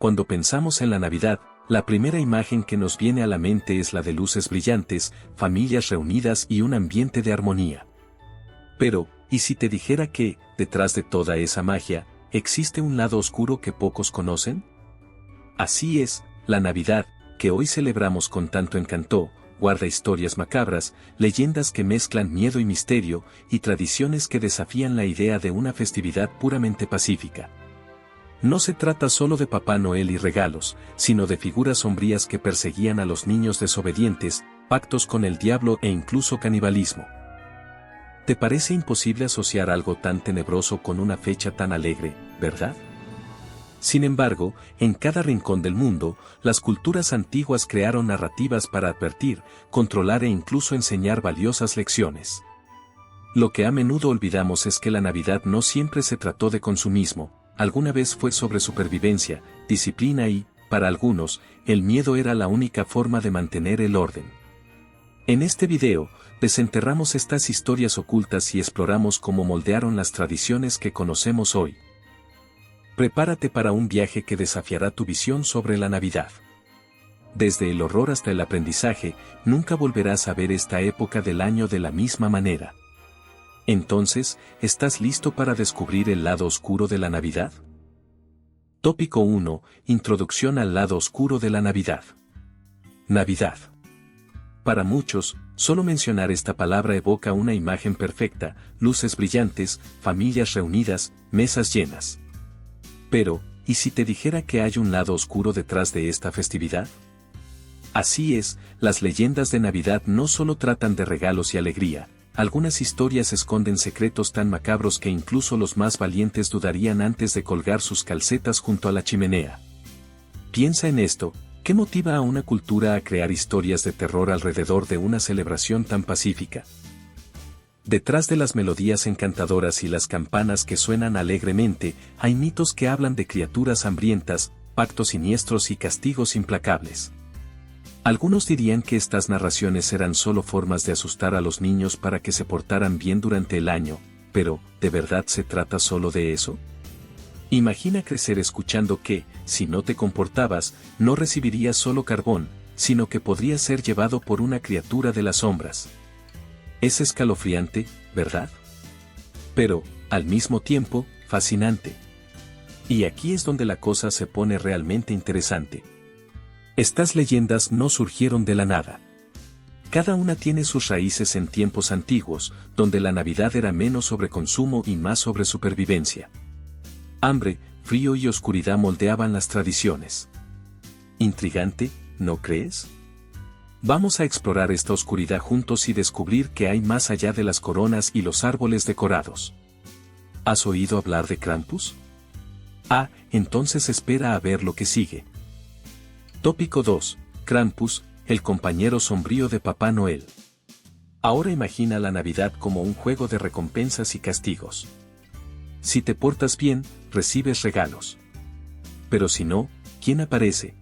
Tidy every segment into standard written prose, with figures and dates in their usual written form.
Cuando pensamos en la Navidad, la primera imagen que nos viene a la mente es la de luces brillantes, familias reunidas y un ambiente de armonía. Pero, ¿y si te dijera que, detrás de toda esa magia, existe un lado oscuro que pocos conocen? Así es, la Navidad, que hoy celebramos con tanto encanto, guarda historias macabras, leyendas que mezclan miedo y misterio, y tradiciones que desafían la idea de una festividad puramente pacífica. No se trata solo de Papá Noel y regalos, sino de figuras sombrías que perseguían a los niños desobedientes, pactos con el diablo e incluso canibalismo. ¿Te parece imposible asociar algo tan tenebroso con una fecha tan alegre, verdad? Sin embargo, en cada rincón del mundo, las culturas antiguas crearon narrativas para advertir, controlar e incluso enseñar valiosas lecciones. Lo que a menudo olvidamos es que la Navidad no siempre se trató de consumismo, alguna vez fue sobre supervivencia, disciplina y, para algunos, el miedo era la única forma de mantener el orden. En este video, desenterramos estas historias ocultas y exploramos cómo moldearon las tradiciones que conocemos hoy. Prepárate para un viaje que desafiará tu visión sobre la Navidad. Desde el horror hasta el aprendizaje, nunca volverás a ver esta época del año de la misma manera. Entonces, ¿estás listo para descubrir el lado oscuro de la Navidad? Tópico 1. Introducción al lado oscuro de la Navidad. Navidad. Para muchos, solo mencionar esta palabra evoca una imagen perfecta, luces brillantes, familias reunidas, mesas llenas. Pero, ¿y si te dijera que hay un lado oscuro detrás de esta festividad? Así es, las leyendas de Navidad no solo tratan de regalos y alegría. Algunas historias esconden secretos tan macabros que incluso los más valientes dudarían antes de colgar sus calcetas junto a la chimenea. Piensa en esto, ¿qué motiva a una cultura a crear historias de terror alrededor de una celebración tan pacífica? Detrás de las melodías encantadoras y las campanas que suenan alegremente, hay mitos que hablan de criaturas hambrientas, pactos siniestros y castigos implacables. Algunos dirían que estas narraciones eran solo formas de asustar a los niños para que se portaran bien durante el año, pero, ¿de verdad se trata solo de eso? Imagina crecer escuchando que, si no te comportabas, no recibirías solo carbón, sino que podrías ser llevado por una criatura de las sombras. Es escalofriante, ¿verdad? Pero, al mismo tiempo, fascinante. Y aquí es donde la cosa se pone realmente interesante. Estas leyendas no surgieron de la nada. Cada una tiene sus raíces en tiempos antiguos, donde la Navidad era menos sobre consumo y más sobre supervivencia. Hambre, frío y oscuridad moldeaban las tradiciones. Intrigante, ¿no crees? Vamos a explorar esta oscuridad juntos y descubrir qué hay más allá de las coronas y los árboles decorados. ¿Has oído hablar de Krampus? Ah, entonces espera a ver lo que sigue. Tópico 2. Krampus, el compañero sombrío de Papá Noel. Ahora imagina la Navidad como un juego de recompensas y castigos. Si te portas bien, recibes regalos. Pero si no, ¿quién aparece?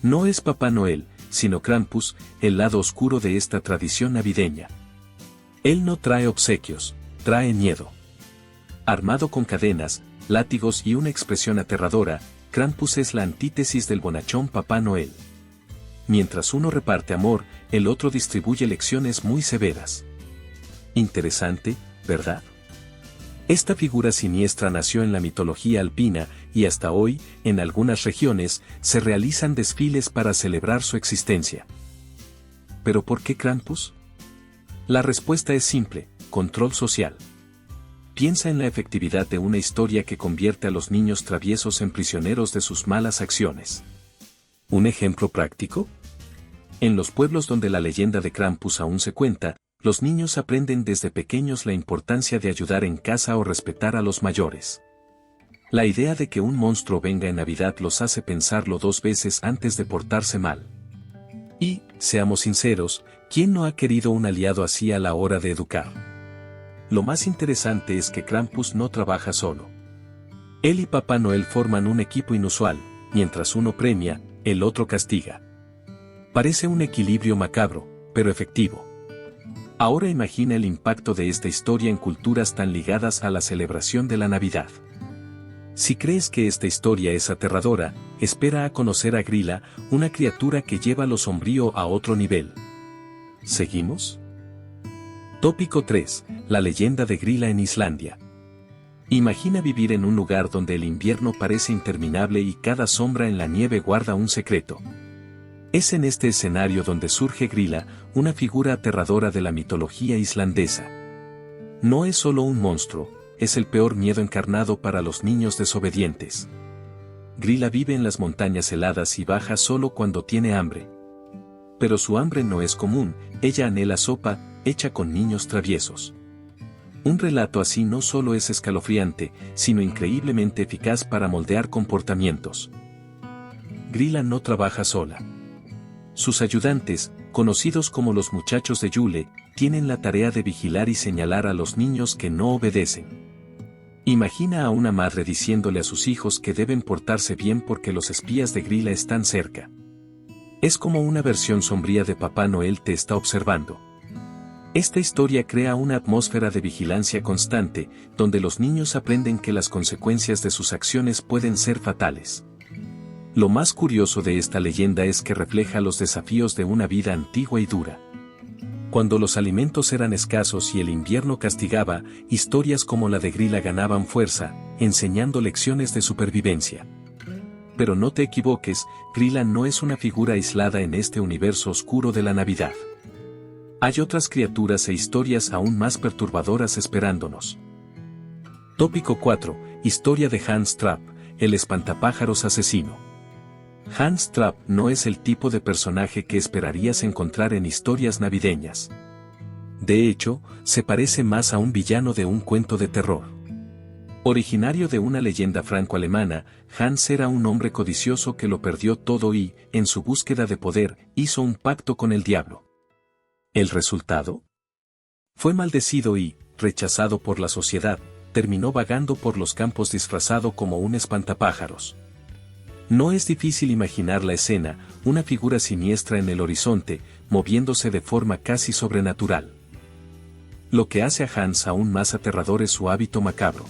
No es Papá Noel, sino Krampus, el lado oscuro de esta tradición navideña. Él no trae obsequios, trae miedo. Armado con cadenas, látigos y una expresión aterradora, Krampus es la antítesis del bonachón Papá Noel. Mientras uno reparte amor, el otro distribuye lecciones muy severas. Interesante, ¿verdad? Esta figura siniestra nació en la mitología alpina y hasta hoy, en algunas regiones, se realizan desfiles para celebrar su existencia. ¿Pero por qué Krampus? La respuesta es simple: control social. Piensa en la efectividad de una historia que convierte a los niños traviesos en prisioneros de sus malas acciones. ¿Un ejemplo práctico? En los pueblos donde la leyenda de Krampus aún se cuenta, los niños aprenden desde pequeños la importancia de ayudar en casa o respetar a los mayores. La idea de que un monstruo venga en Navidad los hace pensarlo dos veces antes de portarse mal. Y, seamos sinceros, ¿quién no ha querido un aliado así a la hora de educar? Lo más interesante es que Krampus no trabaja solo. Él y Papá Noel forman un equipo inusual, mientras uno premia, el otro castiga. Parece un equilibrio macabro, pero efectivo. Ahora imagina el impacto de esta historia en culturas tan ligadas a la celebración de la Navidad. Si crees que esta historia es aterradora, espera a conocer a Grilla, una criatura que lleva lo sombrío a otro nivel. ¿Seguimos? Tópico 3. La leyenda de Grilla en Islandia. Imagina vivir en un lugar donde el invierno parece interminable y cada sombra en la nieve guarda un secreto. Es en este escenario donde surge Grilla, una figura aterradora de la mitología islandesa. No es solo un monstruo, es el peor miedo encarnado para los niños desobedientes. Grilla vive en las montañas heladas y baja solo cuando tiene hambre. Pero su hambre no es común, ella anhela sopa, hecha con niños traviesos. Un relato así no solo es escalofriante, sino increíblemente eficaz para moldear comportamientos. Grilla no trabaja sola. Sus ayudantes, conocidos como los muchachos de Yule, tienen la tarea de vigilar y señalar a los niños que no obedecen. Imagina a una madre diciéndole a sus hijos que deben portarse bien porque los espías de Grilla están cerca. Es como una versión sombría de Papá Noel te está observando. Esta historia crea una atmósfera de vigilancia constante, donde los niños aprenden que las consecuencias de sus acciones pueden ser fatales. Lo más curioso de esta leyenda es que refleja los desafíos de una vida antigua y dura. Cuando los alimentos eran escasos y el invierno castigaba, historias como la de Grilla ganaban fuerza, enseñando lecciones de supervivencia. Pero no te equivoques, Grilla no es una figura aislada en este universo oscuro de la Navidad. Hay otras criaturas e historias aún más perturbadoras esperándonos. Tópico 4. Historia de Hans Trapp, el espantapájaros asesino. Hans Trapp no es el tipo de personaje que esperarías encontrar en historias navideñas. De hecho, se parece más a un villano de un cuento de terror. Originario de una leyenda franco-alemana, Hans era un hombre codicioso que lo perdió todo y, en su búsqueda de poder, hizo un pacto con el diablo. ¿El resultado? Fue maldecido y, rechazado por la sociedad, terminó vagando por los campos disfrazado como un espantapájaros. No es difícil imaginar la escena, una figura siniestra en el horizonte, moviéndose de forma casi sobrenatural. Lo que hace a Hans aún más aterrador es su hábito macabro.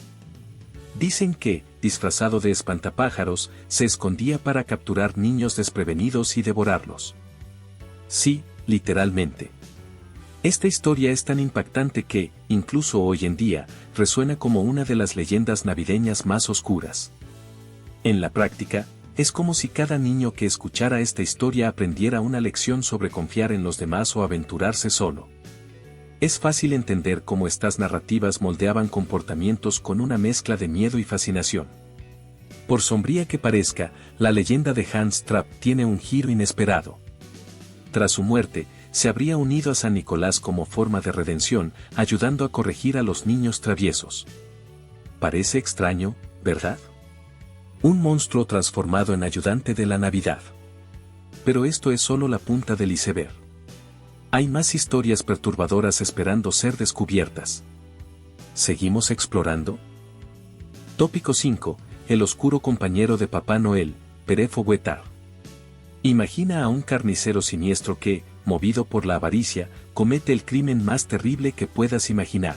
Dicen que, disfrazado de espantapájaros, se escondía para capturar niños desprevenidos y devorarlos. Sí, literalmente. Esta historia es tan impactante que, incluso hoy en día, resuena como una de las leyendas navideñas más oscuras. En la práctica, es como si cada niño que escuchara esta historia aprendiera una lección sobre confiar en los demás o aventurarse solo. Es fácil entender cómo estas narrativas moldeaban comportamientos con una mezcla de miedo y fascinación. Por sombría que parezca, la leyenda de Hans Trapp tiene un giro inesperado. Tras su muerte, se habría unido a San Nicolás como forma de redención, ayudando a corregir a los niños traviesos. Parece extraño, ¿verdad? Un monstruo transformado en ayudante de la Navidad. Pero esto es solo la punta del iceberg. Hay más historias perturbadoras esperando ser descubiertas. ¿Seguimos explorando? Tópico 5. El oscuro compañero de Papá Noel, Perefogüetar. Imagina a un carnicero siniestro que, movido por la avaricia, comete el crimen más terrible que puedas imaginar.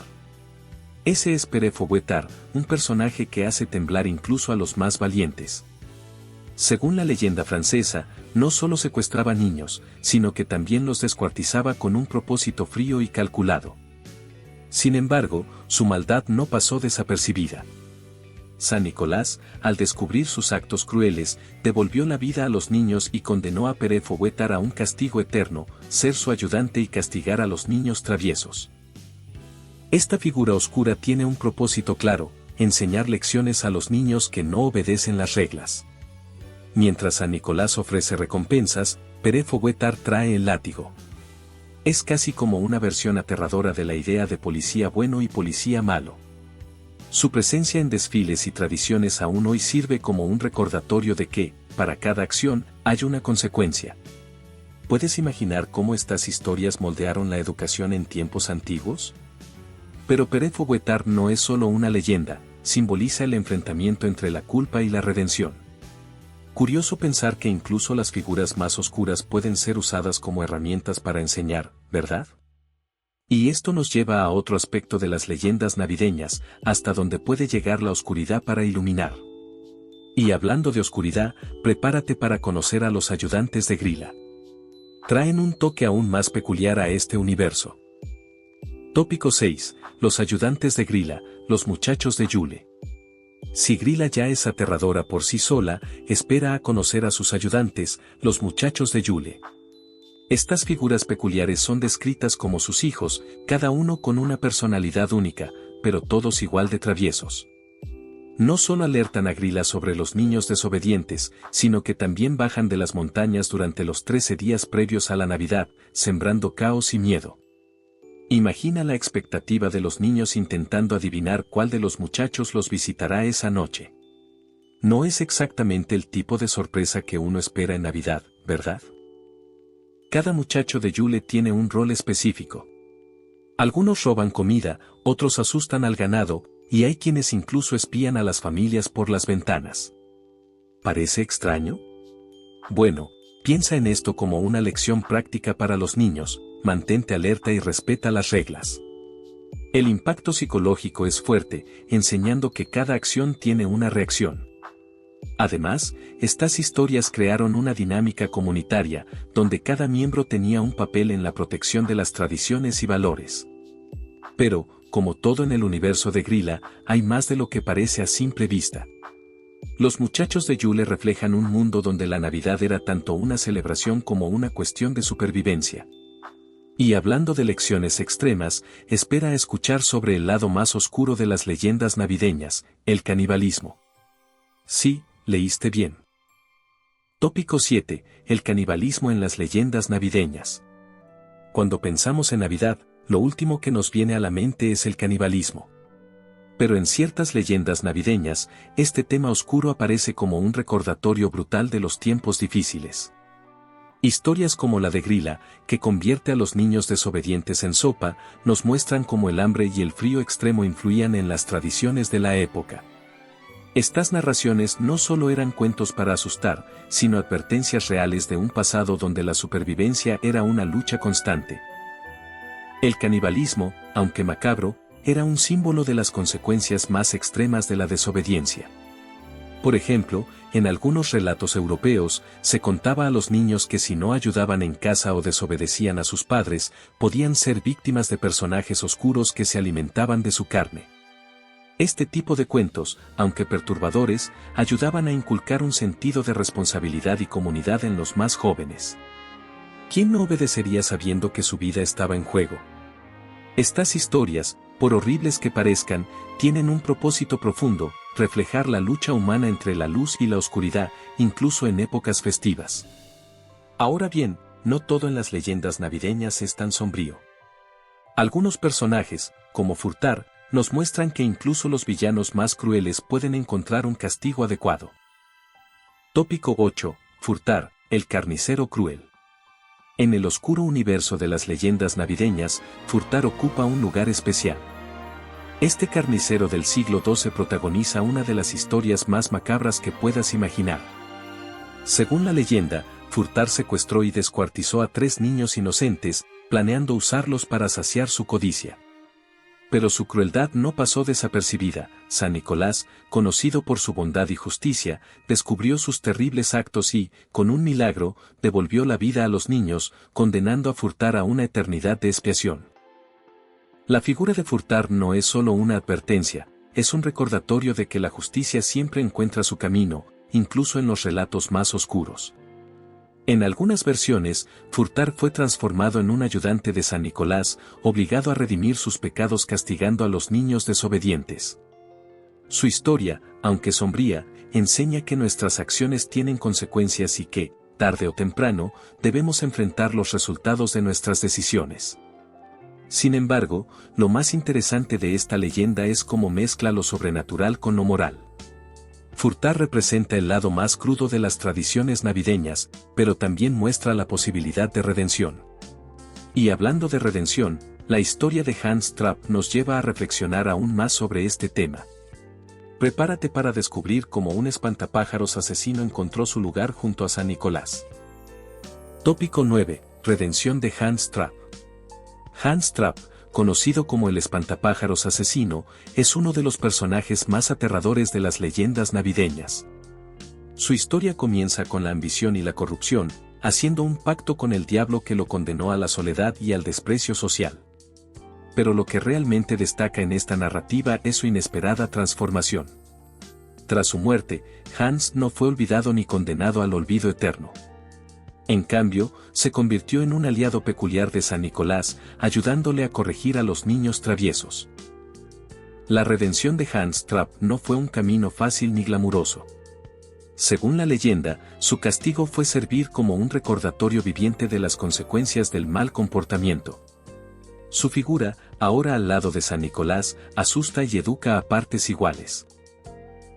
Ese es Perefogüetar, un personaje que hace temblar incluso a los más valientes. Según la leyenda francesa, no solo secuestraba niños, sino que también los descuartizaba con un propósito frío y calculado. Sin embargo, su maldad no pasó desapercibida. San Nicolás, al descubrir sus actos crueles, devolvió la vida a los niños y condenó a Perefogüetar a un castigo eterno, ser su ayudante y castigar a los niños traviesos. Esta figura oscura tiene un propósito claro, enseñar lecciones a los niños que no obedecen las reglas. Mientras San Nicolás ofrece recompensas, Perefogüetar trae el látigo. Es casi como una versión aterradora de la idea de policía bueno y policía malo. Su presencia en desfiles y tradiciones aún hoy sirve como un recordatorio de que, para cada acción, hay una consecuencia. ¿Puedes imaginar cómo estas historias moldearon la educación en tiempos antiguos? Pero Perefogüetar no es solo una leyenda, simboliza el enfrentamiento entre la culpa y la redención. Curioso pensar que incluso las figuras más oscuras pueden ser usadas como herramientas para enseñar, ¿verdad? Y esto nos lleva a otro aspecto de las leyendas navideñas, hasta donde puede llegar la oscuridad para iluminar. Y hablando de oscuridad, prepárate para conocer a los ayudantes de Grilla. Traen un toque aún más peculiar a este universo. Tópico 6. Los ayudantes de Grilla, los muchachos de Yule. Si Grilla ya es aterradora por sí sola, espera a conocer a sus ayudantes, los muchachos de Yule. Estas figuras peculiares son descritas como sus hijos, cada uno con una personalidad única, pero todos igual de traviesos. No solo alertan a Grilla sobre los niños desobedientes, sino que también bajan de las montañas durante los 13 días previos a la Navidad, sembrando caos y miedo. Imagina la expectativa de los niños intentando adivinar cuál de los muchachos los visitará esa noche. No es exactamente el tipo de sorpresa que uno espera en Navidad, ¿verdad? Cada muchacho de Yule tiene un rol específico. Algunos roban comida, otros asustan al ganado, y hay quienes incluso espían a las familias por las ventanas. ¿Parece extraño? Bueno, piensa en esto como una lección práctica para los niños, mantente alerta y respeta las reglas. El impacto psicológico es fuerte, enseñando que cada acción tiene una reacción. Además, estas historias crearon una dinámica comunitaria, donde cada miembro tenía un papel en la protección de las tradiciones y valores. Pero, como todo en el universo de Grilla, hay más de lo que parece a simple vista. Los muchachos de Yule reflejan un mundo donde la Navidad era tanto una celebración como una cuestión de supervivencia. Y hablando de lecciones extremas, espera escuchar sobre el lado más oscuro de las leyendas navideñas, el canibalismo. Sí, leíste bien. Tópico 7. El canibalismo en las leyendas navideñas. Cuando pensamos en Navidad, lo último que nos viene a la mente es el canibalismo. Pero en ciertas leyendas navideñas, este tema oscuro aparece como un recordatorio brutal de los tiempos difíciles. Historias como la de Grilla, que convierte a los niños desobedientes en sopa, nos muestran cómo el hambre y el frío extremo influían en las tradiciones de la época. Estas narraciones no solo eran cuentos para asustar, sino advertencias reales de un pasado donde la supervivencia era una lucha constante. El canibalismo, aunque macabro, era un símbolo de las consecuencias más extremas de la desobediencia. Por ejemplo, en algunos relatos europeos, se contaba a los niños que si no ayudaban en casa o desobedecían a sus padres, podían ser víctimas de personajes oscuros que se alimentaban de su carne. Este tipo de cuentos, aunque perturbadores, ayudaban a inculcar un sentido de responsabilidad y comunidad en los más jóvenes. ¿Quién no obedecería sabiendo que su vida estaba en juego? Estas historias, por horribles que parezcan, tienen un propósito profundo: reflejar la lucha humana entre la luz y la oscuridad, incluso en épocas festivas. Ahora bien, no todo en las leyendas navideñas es tan sombrío. Algunos personajes, como Furtar, nos muestran que incluso los villanos más crueles pueden encontrar un castigo adecuado. Tópico 8. Furtar, el carnicero cruel. En el oscuro universo de las leyendas navideñas, Furtar ocupa un lugar especial. Este carnicero del siglo XII protagoniza una de las historias más macabras que puedas imaginar. Según la leyenda, Furtar secuestró y descuartizó a 3 niños inocentes, planeando usarlos para saciar su codicia. Pero su crueldad no pasó desapercibida. San Nicolás, conocido por su bondad y justicia, descubrió sus terribles actos y, con un milagro, devolvió la vida a los niños, condenando a Furtar a una eternidad de expiación. La figura de Furtar no es solo una advertencia, es un recordatorio de que la justicia siempre encuentra su camino, incluso en los relatos más oscuros. En algunas versiones, Furtar fue transformado en un ayudante de San Nicolás, obligado a redimir sus pecados castigando a los niños desobedientes. Su historia, aunque sombría, enseña que nuestras acciones tienen consecuencias y que, tarde o temprano, debemos enfrentar los resultados de nuestras decisiones. Sin embargo, lo más interesante de esta leyenda es cómo mezcla lo sobrenatural con lo moral. Furtar representa el lado más crudo de las tradiciones navideñas, pero también muestra la posibilidad de redención. Y hablando de redención, la historia de Hans Trapp nos lleva a reflexionar aún más sobre este tema. Prepárate para descubrir cómo un espantapájaros asesino encontró su lugar junto a San Nicolás. Tópico 9. Redención de Hans Trapp. Hans Trapp, conocido como el espantapájaros asesino, es uno de los personajes más aterradores de las leyendas navideñas. Su historia comienza con la ambición y la corrupción, haciendo un pacto con el diablo que lo condenó a la soledad y al desprecio social. Pero lo que realmente destaca en esta narrativa es su inesperada transformación. Tras su muerte, Hans no fue olvidado ni condenado al olvido eterno. En cambio, se convirtió en un aliado peculiar de San Nicolás, ayudándole a corregir a los niños traviesos. La redención de Hans Trapp no fue un camino fácil ni glamuroso. Según la leyenda, su castigo fue servir como un recordatorio viviente de las consecuencias del mal comportamiento. Su figura, ahora al lado de San Nicolás, asusta y educa a partes iguales.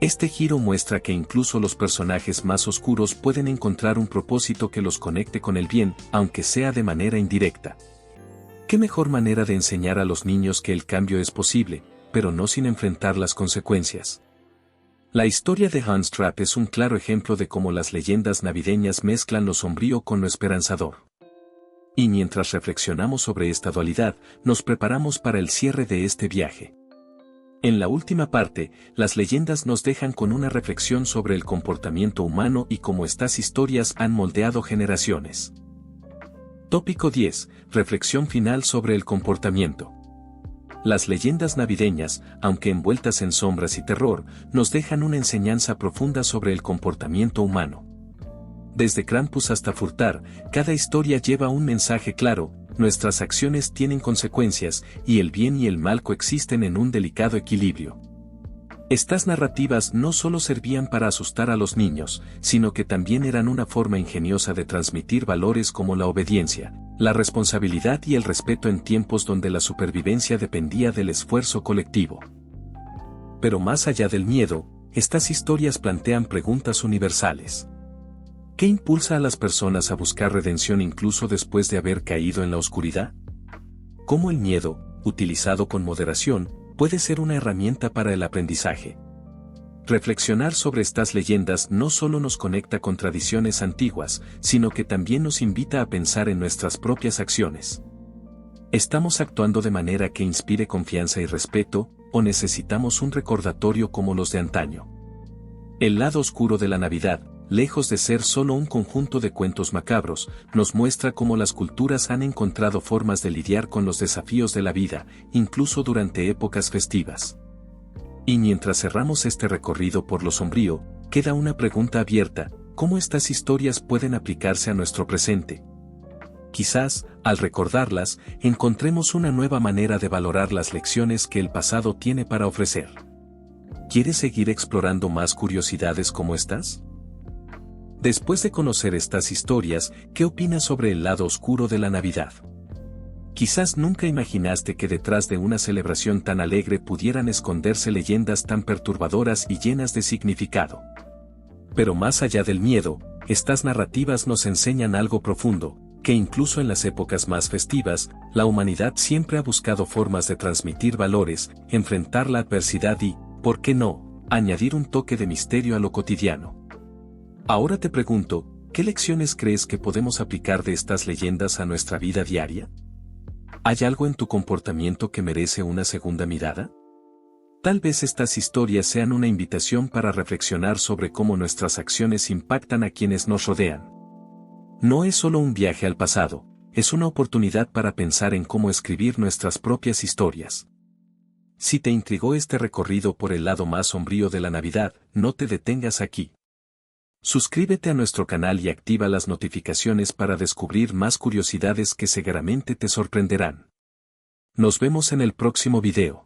Este giro muestra que incluso los personajes más oscuros pueden encontrar un propósito que los conecte con el bien, aunque sea de manera indirecta. ¿Qué mejor manera de enseñar a los niños que el cambio es posible, pero no sin enfrentar las consecuencias? La historia de Hans Trapp es un claro ejemplo de cómo las leyendas navideñas mezclan lo sombrío con lo esperanzador. Y mientras reflexionamos sobre esta dualidad, nos preparamos para el cierre de este viaje. En la última parte, las leyendas nos dejan con una reflexión sobre el comportamiento humano y cómo estas historias han moldeado generaciones. Tópico 10. Reflexión final sobre el comportamiento. Las leyendas navideñas, aunque envueltas en sombras y terror, nos dejan una enseñanza profunda sobre el comportamiento humano. Desde Krampus hasta Furtar, cada historia lleva un mensaje claro: nuestras acciones tienen consecuencias, y el bien y el mal coexisten en un delicado equilibrio. Estas narrativas no solo servían para asustar a los niños, sino que también eran una forma ingeniosa de transmitir valores como la obediencia, la responsabilidad y el respeto en tiempos donde la supervivencia dependía del esfuerzo colectivo. Pero más allá del miedo, estas historias plantean preguntas universales. ¿Qué impulsa a las personas a buscar redención incluso después de haber caído en la oscuridad? ¿Cómo el miedo, utilizado con moderación, puede ser una herramienta para el aprendizaje? Reflexionar sobre estas leyendas no solo nos conecta con tradiciones antiguas, sino que también nos invita a pensar en nuestras propias acciones. ¿Estamos actuando de manera que inspire confianza y respeto, o necesitamos un recordatorio como los de antaño? El lado oscuro de la Navidad, lejos de ser solo un conjunto de cuentos macabros, nos muestra cómo las culturas han encontrado formas de lidiar con los desafíos de la vida, incluso durante épocas festivas. Y mientras cerramos este recorrido por lo sombrío, queda una pregunta abierta: ¿cómo estas historias pueden aplicarse a nuestro presente? Quizás, al recordarlas, encontremos una nueva manera de valorar las lecciones que el pasado tiene para ofrecer. ¿Quieres seguir explorando más curiosidades como estas? Después de conocer estas historias, ¿qué opinas sobre el lado oscuro de la Navidad? Quizás nunca imaginaste que detrás de una celebración tan alegre pudieran esconderse leyendas tan perturbadoras y llenas de significado. Pero más allá del miedo, estas narrativas nos enseñan algo profundo: que incluso en las épocas más festivas, la humanidad siempre ha buscado formas de transmitir valores, enfrentar la adversidad y, ¿por qué no?, añadir un toque de misterio a lo cotidiano. Ahora te pregunto, ¿qué lecciones crees que podemos aplicar de estas leyendas a nuestra vida diaria? ¿Hay algo en tu comportamiento que merece una segunda mirada? Tal vez estas historias sean una invitación para reflexionar sobre cómo nuestras acciones impactan a quienes nos rodean. No es solo un viaje al pasado, es una oportunidad para pensar en cómo escribir nuestras propias historias. Si te intrigó este recorrido por el lado más sombrío de la Navidad, no te detengas aquí. Suscríbete a nuestro canal y activa las notificaciones para descubrir más curiosidades que seguramente te sorprenderán. Nos vemos en el próximo video.